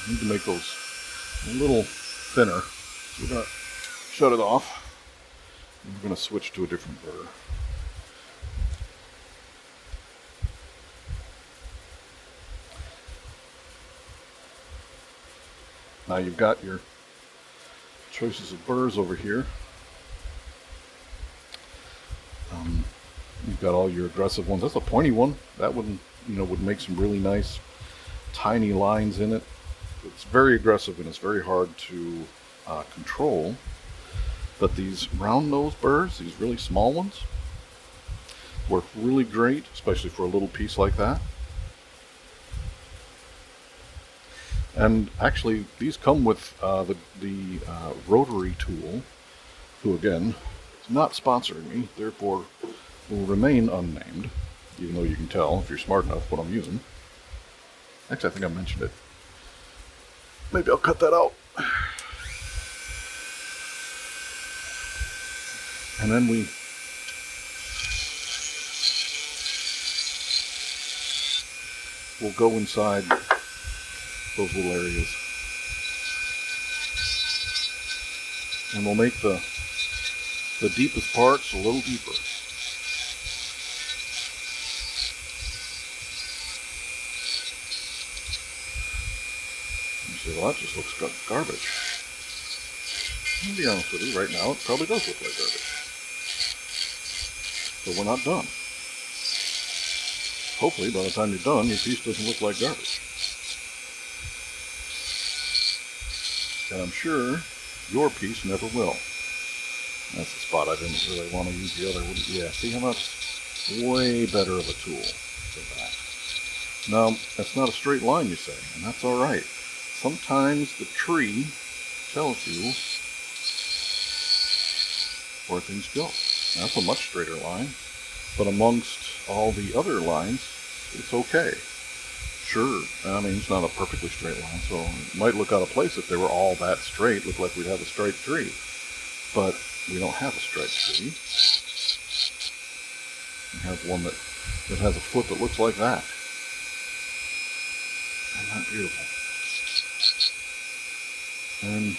Need to make those a little thinner. So we're going to shut it off. And we're going to switch to a different burr. Now you've got your choices of burrs over here. You've got all your aggressive ones. That's a pointy one. That one, would make some really nice tiny lines in it. It's very aggressive and it's very hard to control. But these round nose burrs, these really small ones, work really great, especially for a little piece like that. And actually, these come with the rotary tool, who again is not sponsoring me, therefore will remain unnamed, even though you can tell if you're smart enough what I'm using. Actually, I think I mentioned it. Maybe I'll cut that out. And then we'll go inside those little areas. And we'll make the deepest parts a little deeper. You say, well, that just looks like garbage. I'll be honest with you, right now it probably does look like garbage. But we're not done. Hopefully by the time you're done, your piece doesn't look like garbage. And I'm sure your piece never will. That's the spot I didn't really want to use the other one. Yeah, see how that's way better of a tool than that. Now, that's not a straight line, you say, and that's all right. Sometimes the tree tells you where things go. That's a much straighter line, but amongst all the other lines, it's okay. Sure, I mean, it's not a perfectly straight line, so it might look out of place if they were all that straight, look like we'd have a striped tree. But we don't have a striped tree. We have one that has a foot that looks like that. Isn't that beautiful? And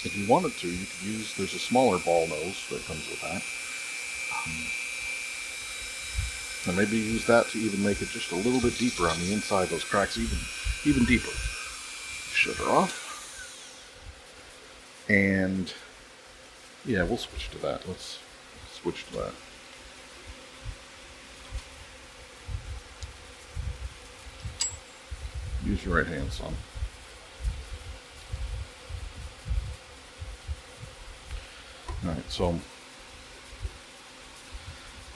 if you wanted to, you could use, there's a smaller ball nose that comes with that. And maybe use that to even make it just a little bit deeper on the inside, those cracks even deeper. Shut her off. And yeah, we'll switch to that. Let's switch to that. Use your right hand, son. Alright, so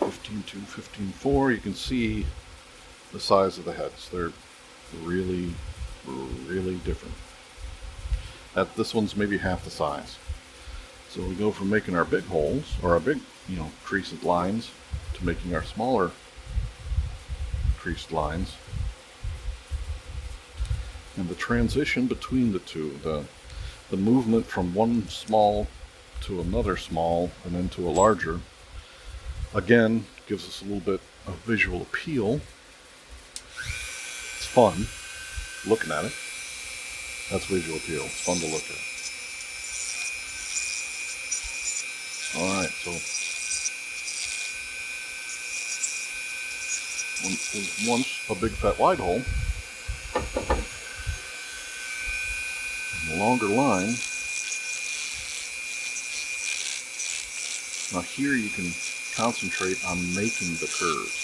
15.2, 15.4, you can see the size of the heads. They're really, really different. This one's maybe half the size. So we go from making our big holes, or our big, creased lines, to making our smaller creased lines. And the transition between the two, the movement from one small to another small and then to a larger, again, gives us a little bit of visual appeal. It's fun looking at it. That's visual appeal. It's fun to look at. Alright, so once a big fat wide hole, and a longer line. Now here you can concentrate on making the curves.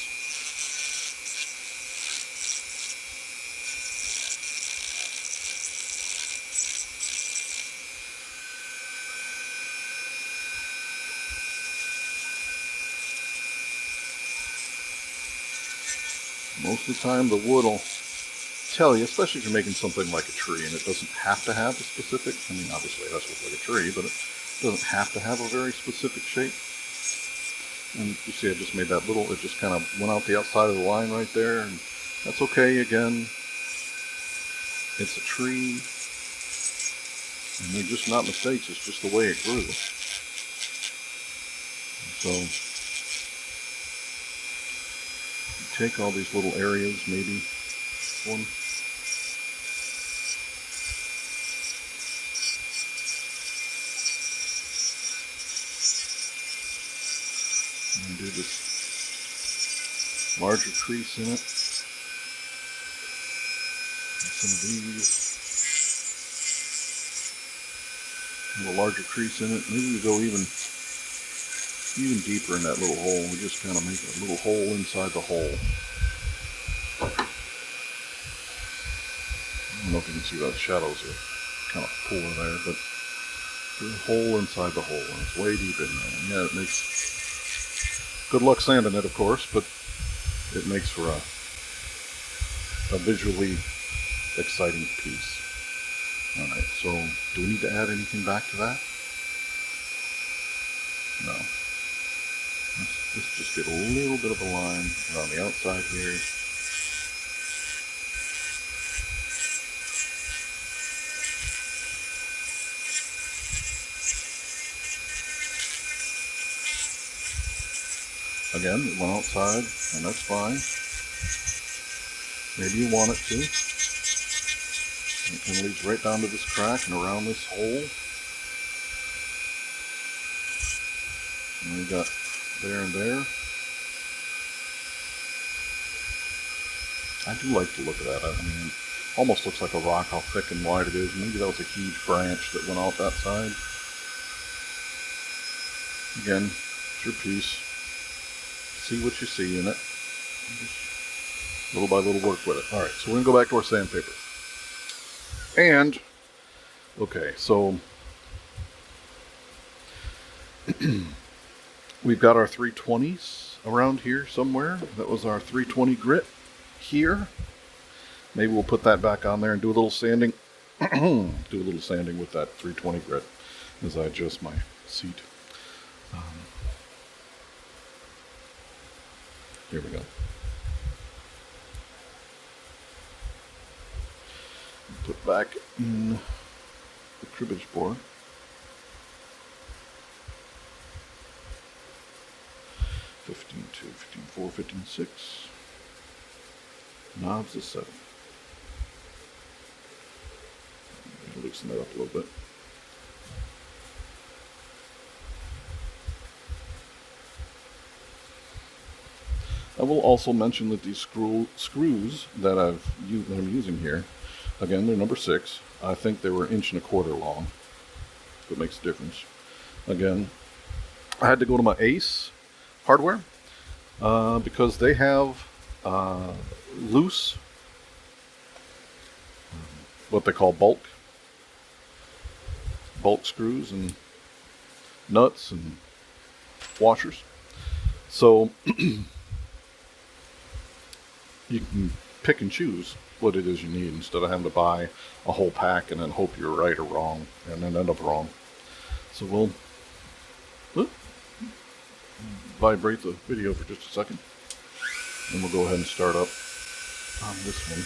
Most of the time the wood will tell you, especially if you're making something like a tree, and it doesn't have to have a specific, I mean obviously it has to look like a tree, but it doesn't have to have a very specific shape. And you see I just made that little, it just kind of went out the outside of the line right there, and that's okay. Again, it's a tree, and they're just not mistakes, it's just the way it grew. So take all these little areas, maybe one. And do this larger crease in it. And some of these. A little larger crease in it. Maybe we go even deeper in that little hole. We just kind of make a little hole inside the hole. I don't know if you can see that shadows are kind of poor there, but there's a hole inside the hole, and it's way deep in there. And yeah, it makes good luck sanding it, of course, but it makes for a visually exciting piece. Alright, so do we need to add anything back to that? No. Let's just get a little bit of a line around the outside here. Again, it went outside, and that's fine. Maybe you want it to. It kind of leads right down to this crack and around this hole. And we got there and there. I do like the look of that. I mean, it almost looks like a rock how thick and wide it is. Maybe that was a huge branch that went out that side. Again, it's your piece. See what you see in it. Just little by little work with it. Alright, so we're going to go back to our sandpaper. And, okay, so we've got our 320s around here somewhere. That was our 320 grit here. Maybe we'll put that back on there and do a little sanding. Do a little sanding with that 320 grit as I adjust my seat. Here we go. Put back in the cribbage board. 15.2, 15.4, 15.6. Knobs is 7. Loosen that up a little bit. I will also mention that these screws that I'm using here, again, they're number 6. I think they were 1.25 inches long. That makes a difference. Again, I had to go to my Ace hardware because they have loose, what they call bulk screws and nuts and washers. So you can pick and choose what it is you need instead of having to buy a whole pack and then hope you're right or wrong and then end up wrong. So we'll vibrate the video for just a second and we'll go ahead and start up on this one.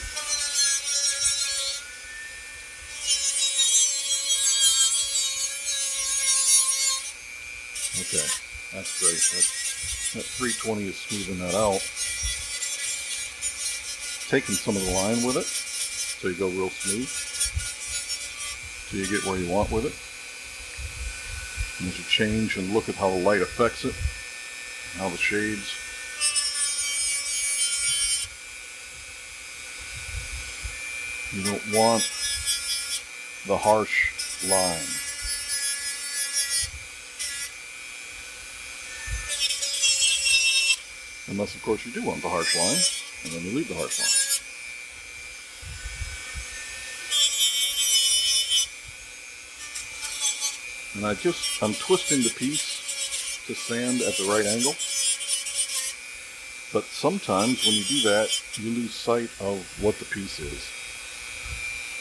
Okay, that's great. That 320 is smoothing that out. Taking some of the line with it, so you go real smooth, till you get where you want with it. And as you change and look at how the light affects it, how the shades. You don't want the harsh line. Unless, of course, you do want the harsh line. And then you leave the harsh line. And I'm twisting the piece to sand at the right angle. But sometimes when you do that, you lose sight of what the piece is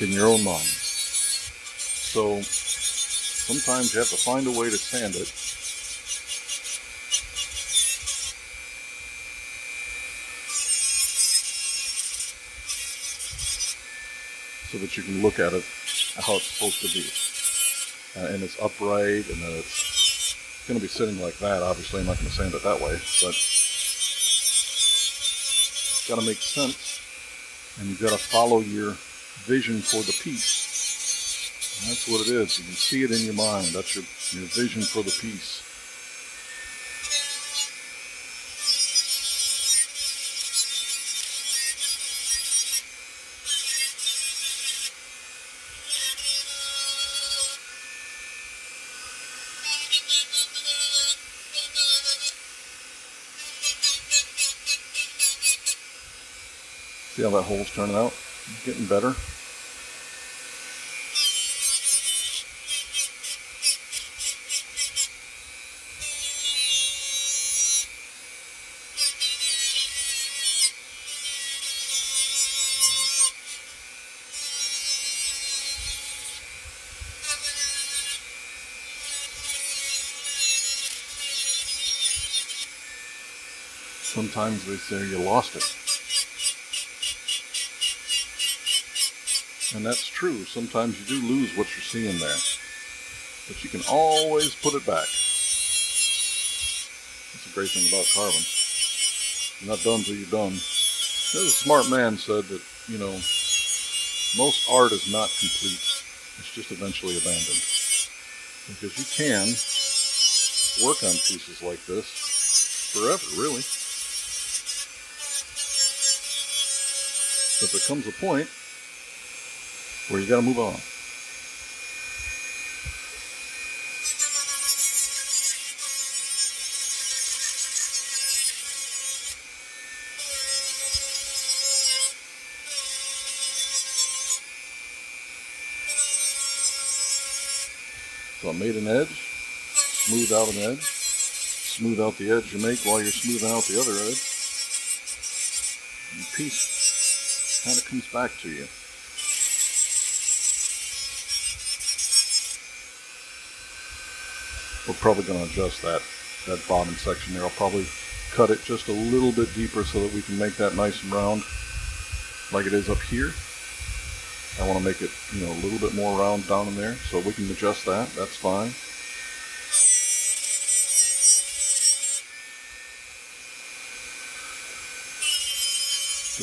in your own mind. So sometimes you have to find a way to sand it. So that you can look at it how it's supposed to be. And it's upright, and then it's going to be sitting like that. Obviously, I'm not going to sand it that way. But It's got to make sense, and you've got to follow your vision for the piece. And that's what it is. You can see it in your mind. That's your vision for the piece. See how that hole's turning out? It's getting better. Sometimes they say you lost it. And that's true. Sometimes you do lose what you're seeing there. But you can always put it back. That's a great thing about carving. You're not done till you're done. There's a smart man said that, most art is not complete. It's just eventually abandoned. Because you can work on pieces like this forever, really. But there comes a point where you got to move on. So I made an edge, smoothed out an edge, smooth out the edge you make while you're smoothing out the other edge. And the piece kind of comes back to you. We're probably going to adjust that bottom section there. I'll probably cut it just a little bit deeper so that we can make that nice and round like it is up here. I want to make it, a little bit more round down in there, so we can adjust that. That's fine.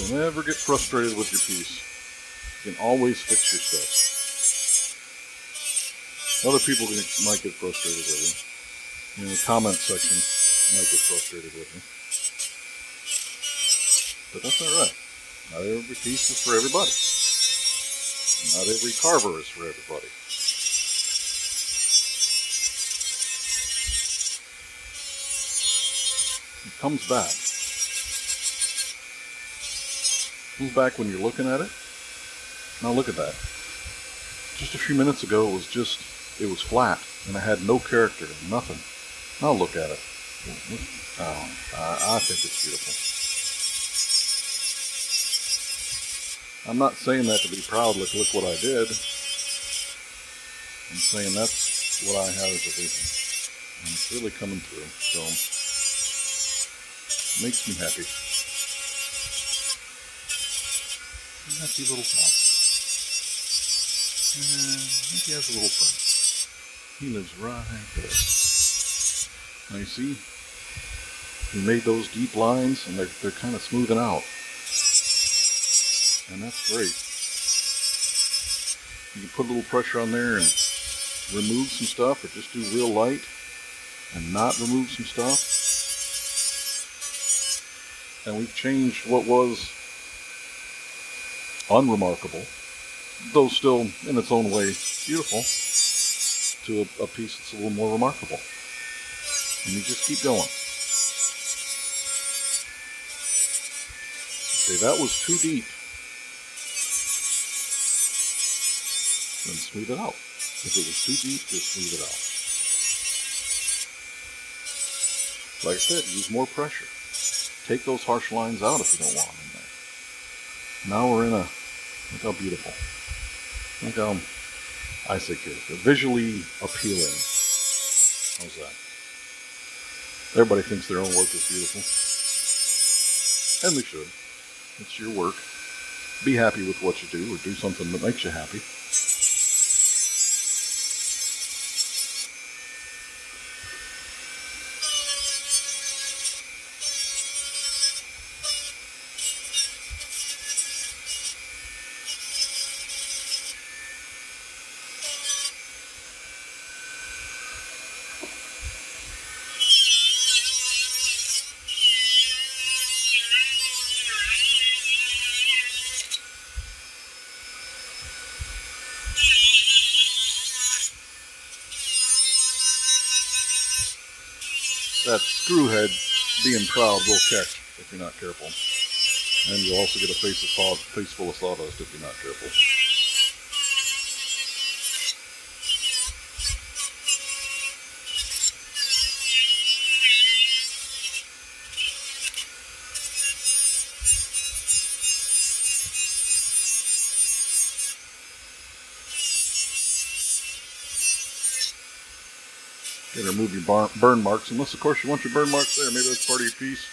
Don't ever get frustrated with your piece. You can always fix your stuff. Other people might get frustrated with you. The comment section might get frustrated with you. But that's all right. Not every piece is for everybody. Not every carver is for everybody. It comes back. It comes back when you're looking at it. Now look at that. Just a few minutes ago it was flat and it had no character, nothing. Now look at it. I think it's beautiful. I'm not saying that to be proud, look what I did. I'm saying that's what I have as a vision. And it's really coming through, so it makes me happy. Happy little thought. I think he has a little friend. He lives right there. Now you see, we made those deep lines and they're kind of smoothing out. And that's great. You can put a little pressure on there and remove some stuff, or just do real light and not remove some stuff. And we've changed what was unremarkable, though still in its own way beautiful, to a piece that's a little more remarkable. And you just keep going. Say that was too deep. Then smooth it out. If it was too deep, just smooth it out. Like I said, use more pressure. Take those harsh lines out if you don't want them in there. Now we're in a, look how beautiful. Look how, I say good, visually appealing. How's that? Everybody thinks their own work is beautiful. And they should. It's your work. Be happy with what you do, or do something that makes you happy. screw head being proud will catch if you're not careful. And you'll also get a face full of sawdust if you're not careful. Gotta remove your burn marks, unless of course you want your burn marks there. Maybe that's part of your piece.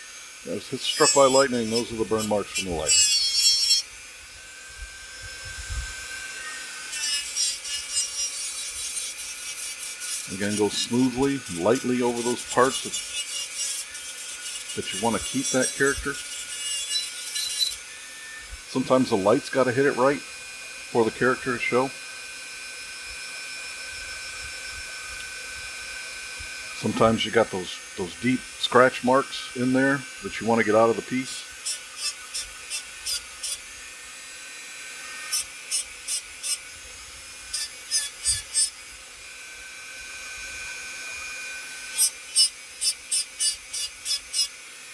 If it's struck by lightning, those are the burn marks from the lightning. Again, go smoothly, lightly over those parts that you want to keep that character. Sometimes the light's got to hit it right for the character to show. Sometimes you got those deep scratch marks in there that you want to get out of the piece.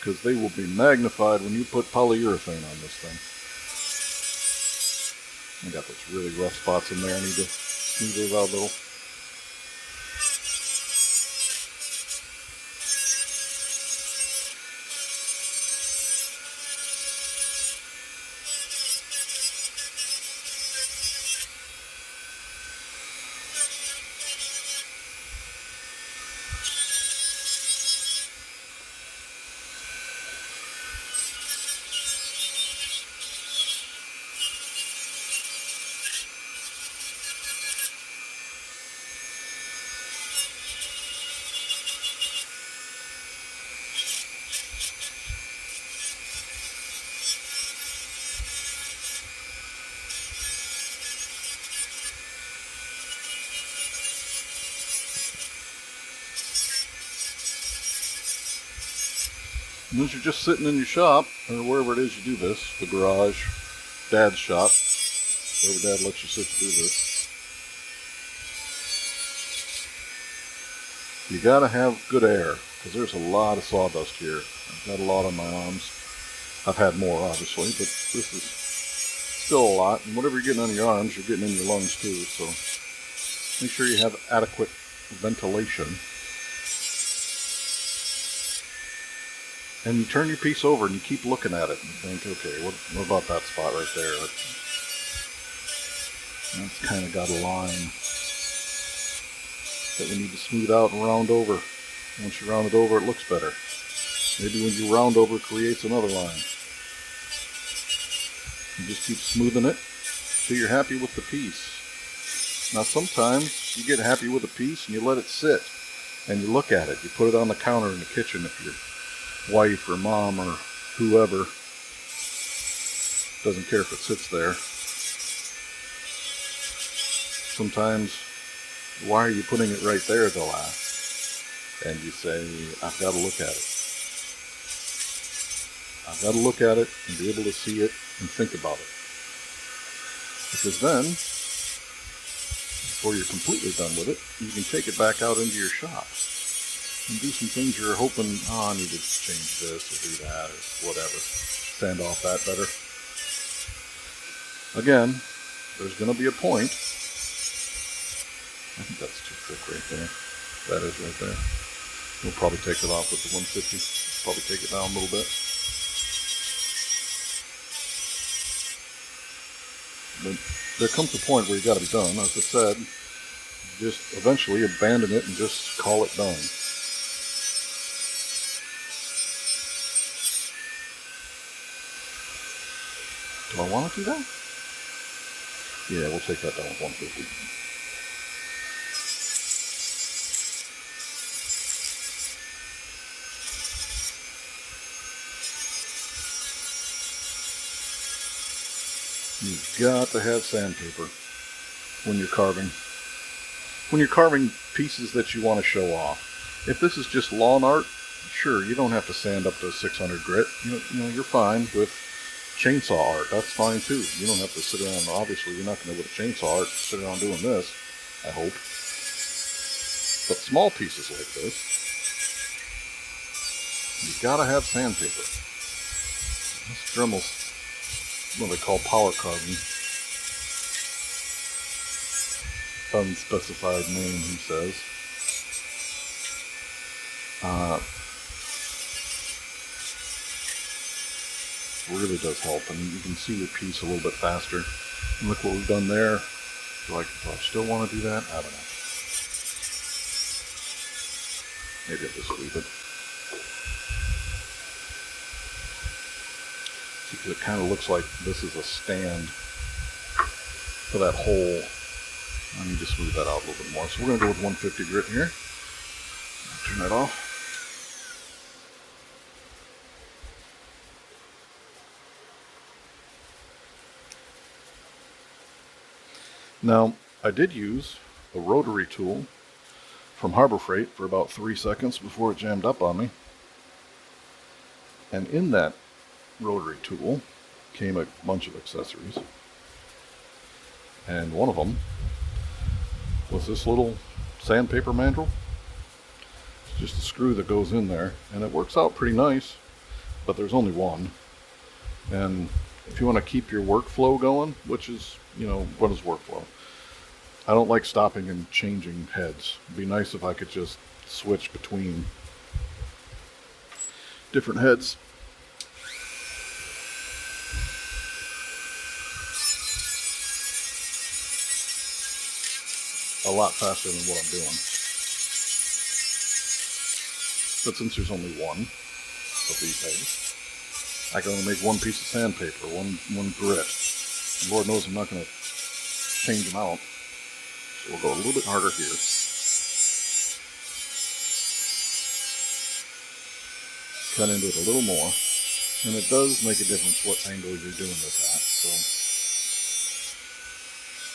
Because they will be magnified when you put polyurethane on this thing. I got those really rough spots in there. I need to smooth those out a little. And as you're just sitting in your shop, or wherever it is you do this, the garage, Dad's shop, wherever Dad lets you sit to do this, you gotta have good air, because there's a lot of sawdust here. I've got a lot on my arms. I've had more, obviously, but this is still a lot. And whatever you're getting on your arms, you're getting in your lungs too, so make sure you have adequate ventilation. And you turn your piece over and you keep looking at it and you think, okay, what about that spot right there? That's kind of got a line that we need to smooth out and round over. Once you round it over, it looks better. Maybe when you round over, it creates another line. You just keep smoothing it till you're happy with the piece. Now sometimes you get happy with a piece and you let it sit and you look at it. You put it on the counter in the kitchen if you're wife or mom or whoever, doesn't care if it sits there. Sometimes, why are you putting it right there, they'll ask. And you say, I've got to look at it. I've got to look at it and be able to see it and think about it. Because then, before you're completely done with it, you can take it back out into your shop and do some things you're hoping, I need to change this or do that or whatever. Sand off that better. Again, there's going to be a point. I think that's too thick right there. That is right there. We'll probably take it off with the 150. Probably take it down a little bit. But there comes a point where you got to be done. As I said, just eventually abandon it and just call it done. Do I want to do that? Yeah, we'll take that down with 150. You've got to have sandpaper when you're carving. When you're carving pieces that you want to show off. If this is just lawn art, sure, you don't have to sand up to 600 grit. You know, you're fine with chainsaw art. That's fine too. You don't have to sit around. Obviously, you're not going to with a chainsaw art sit around doing this, I hope. But small pieces like this, You gotta have sandpaper. This Dremel's what they call power carving. Unspecified name, he says. Really does help, and you can see your piece a little bit faster. And look what we've done there. Like, do I still want to do that? I don't know. Maybe I'll just leave it. Because it kind of looks like this is a stand for that hole. I need to smooth that out a little bit more. So we're going to go with 150 grit here. Turn that off. Now, I did use a rotary tool from Harbor Freight for about 3 seconds before it jammed up on me. And in that rotary tool came a bunch of accessories. And one of them was this little sandpaper mandrel. It's just a screw that goes in there, and it works out pretty nice, but there's only one. And if you want to keep your workflow going, which is, what is workflow? I don't like stopping and changing heads. It'd be nice if I could just switch between different heads. A lot faster than what I'm doing. But since there's only one of these heads, I can only make one piece of sandpaper, one grit. Lord knows I'm not going to change them out. So we'll go a little bit harder here. Cut into it a little more. And it does make a difference what angle you're doing this at. So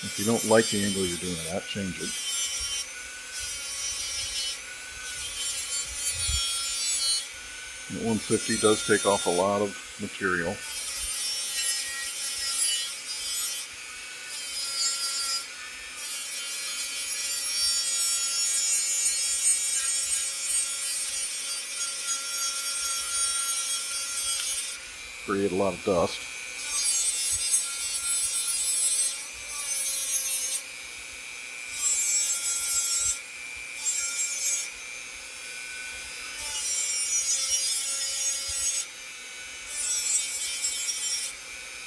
if you don't like the angle you're doing it at, change it. And 150 does take off a lot of material. Create a lot of dust.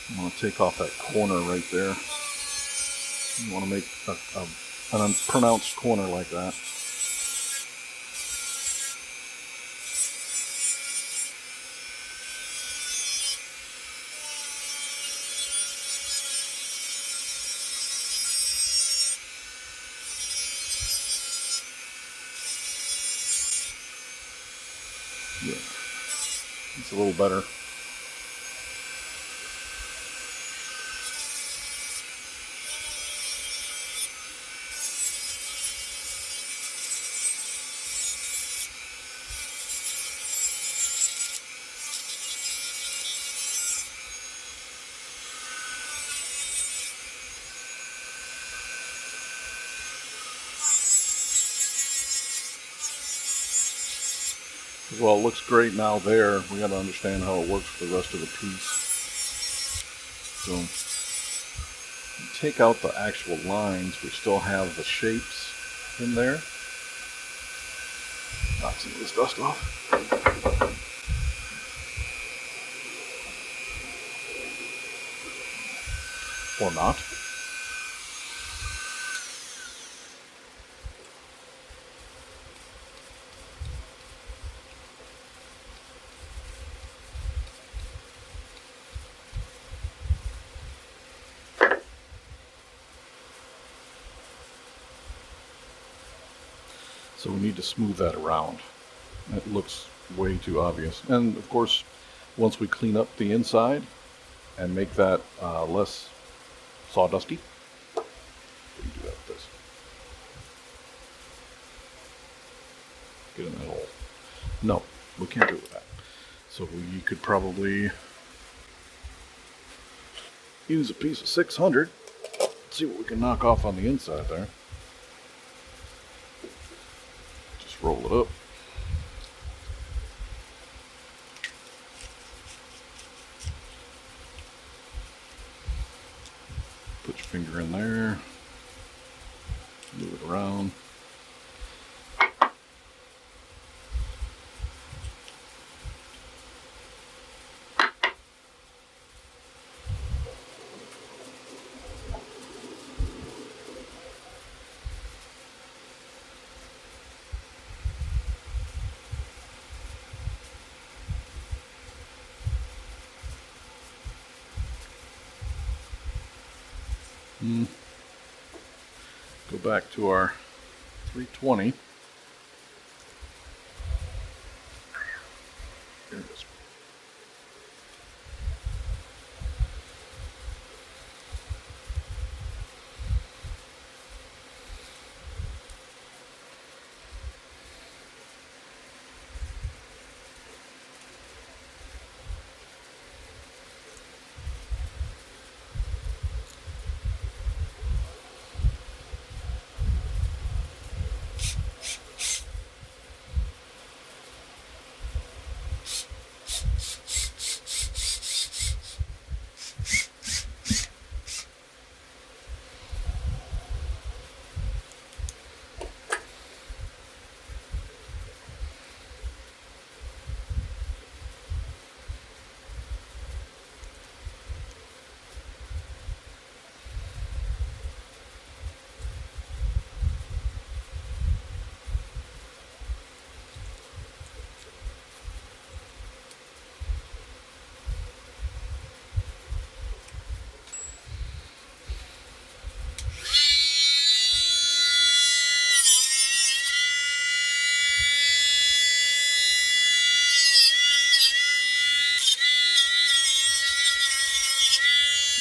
I want to take off that corner right there. You want to make an unpronounced corner like that. Yeah, it's a little better. Well, it looks great now there. We got to understand how it works for the rest of the piece. So, take out the actual lines. We still have the shapes in there. Knock some of this dust off. Or not. So we need to smooth that around. It looks way too obvious. And of course, once we clean up the inside and make that less sawdusty, we can do that with this. Get in that hole. No, we can't do it with that. So we could probably use a piece of 600. See what we can knock off on the inside there. Roll it up. finger in there. Move it around. Go back to our 320. There it is.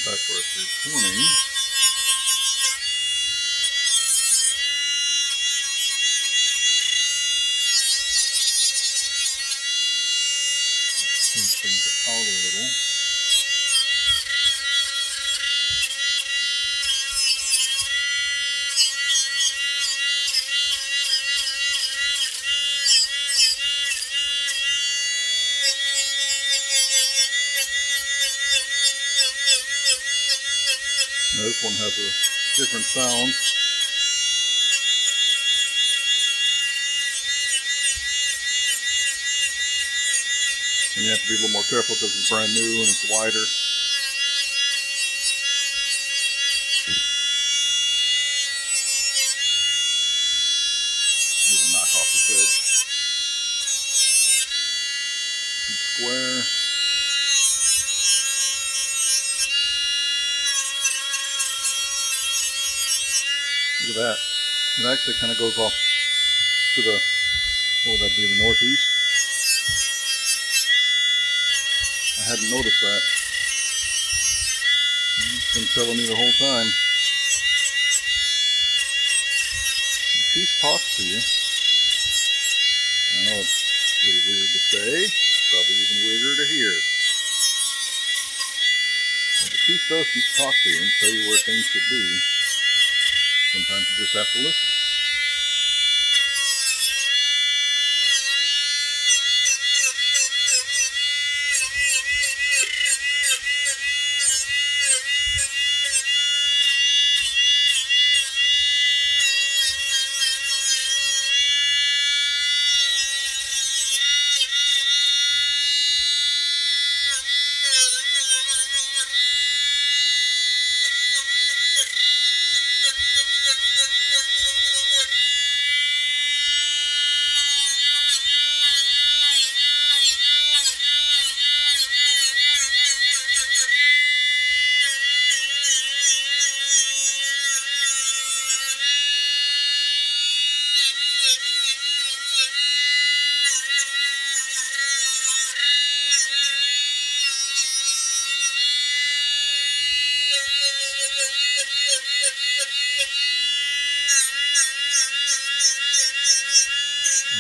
Back to our 320. Move things out a little. Now this one has a different sound. And you have to be a little more careful because it's brand new and it's wider. Need to knock off this edge. Too square. Look at that. It actually kind of goes off to the, what would that be, the northeast? I hadn't noticed that. It's been telling me the whole time. The piece talks to you. I know it's a little weird to say, probably even weirder to hear. But the piece does talk to you and tell you where things should be. Sometimes you just have to listen.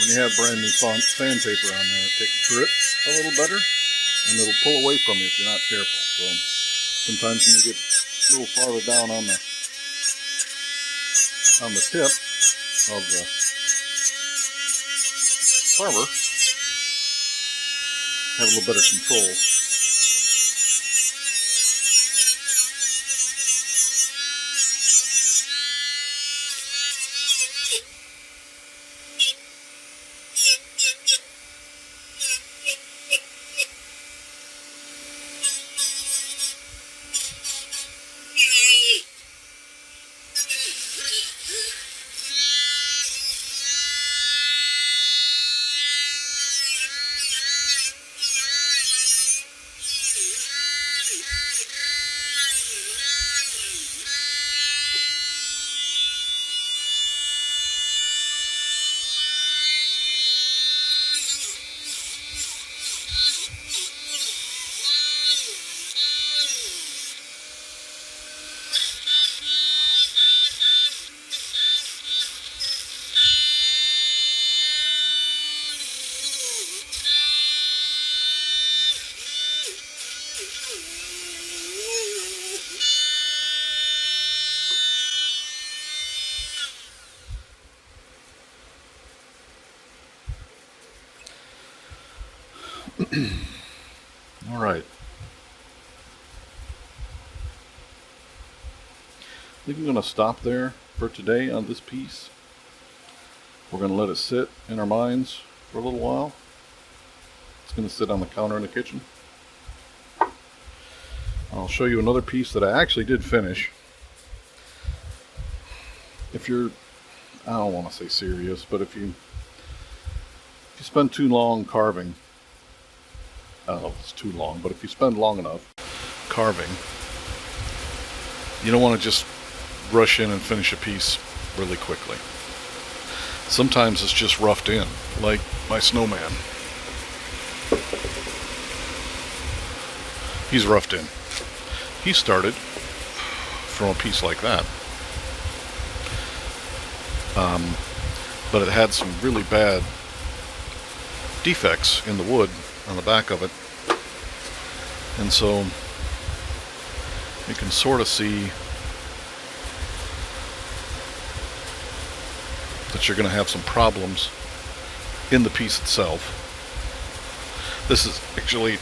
When you have brand new sandpaper on there, it grips a little better and it'll pull away from you if you're not careful. So sometimes when you get a little farther down on the tip of the carver, have a little better control. All right. I think I'm going to stop there for today on this piece. We're going to let it sit in our minds for a little while. It's going to sit on the counter in the kitchen. I'll show you another piece that I actually did finish. If you're, I don't want to say serious, but if you spend too long carving, I don't know if it's too long, but if you spend long enough carving, you don't want to just rush in and finish a piece really quickly. Sometimes it's just roughed in, like my snowman. He's roughed in. He started from a piece like that, but it had some really bad defects in the wood on the back of it, and so you can sort of see that you're going to have some problems in the piece itself. This is actually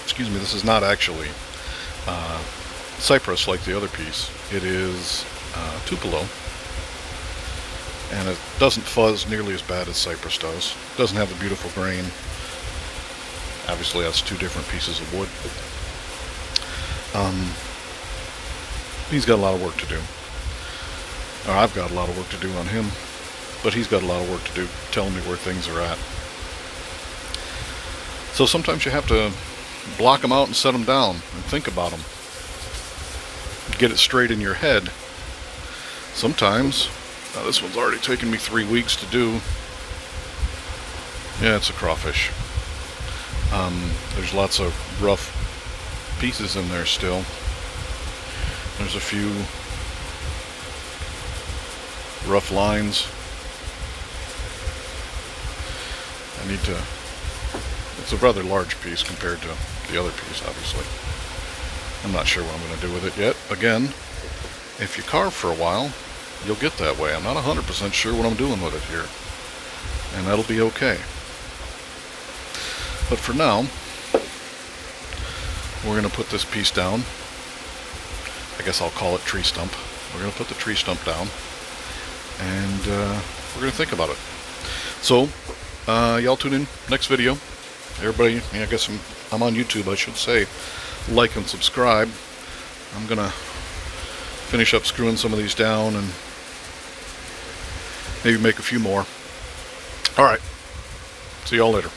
excuse me, this is not actually cypress like the other piece. It is tupelo, and it doesn't fuzz nearly as bad as cypress does. It doesn't have the beautiful grain. Obviously that's two different pieces of wood. He's got a lot of work to do. Or I've got a lot of work to do on him, but he's got a lot of work to do telling me where things are at. So sometimes you have to block them out and set them down and think about them. Get it straight in your head. Sometimes, now this one's already taken me 3 weeks to do. Yeah, it's a crawfish. There's lots of rough pieces in there still. There's a few rough lines. I need to, it's a rather large piece compared to the other piece, obviously. I'm not sure what I'm going to do with it yet. Again, if you carve for a while, you'll get that way. I'm not 100% sure what I'm doing with it here, and that'll be okay. But for now, we're going to put this piece down. I guess I'll call it tree stump. We're going to put the tree stump down, and we're going to think about it. So, y'all tune in next video. Everybody, I guess I'm on YouTube, I should say. Like and subscribe. I'm going to finish up screwing some of these down and maybe make a few more. Alright. See y'all later.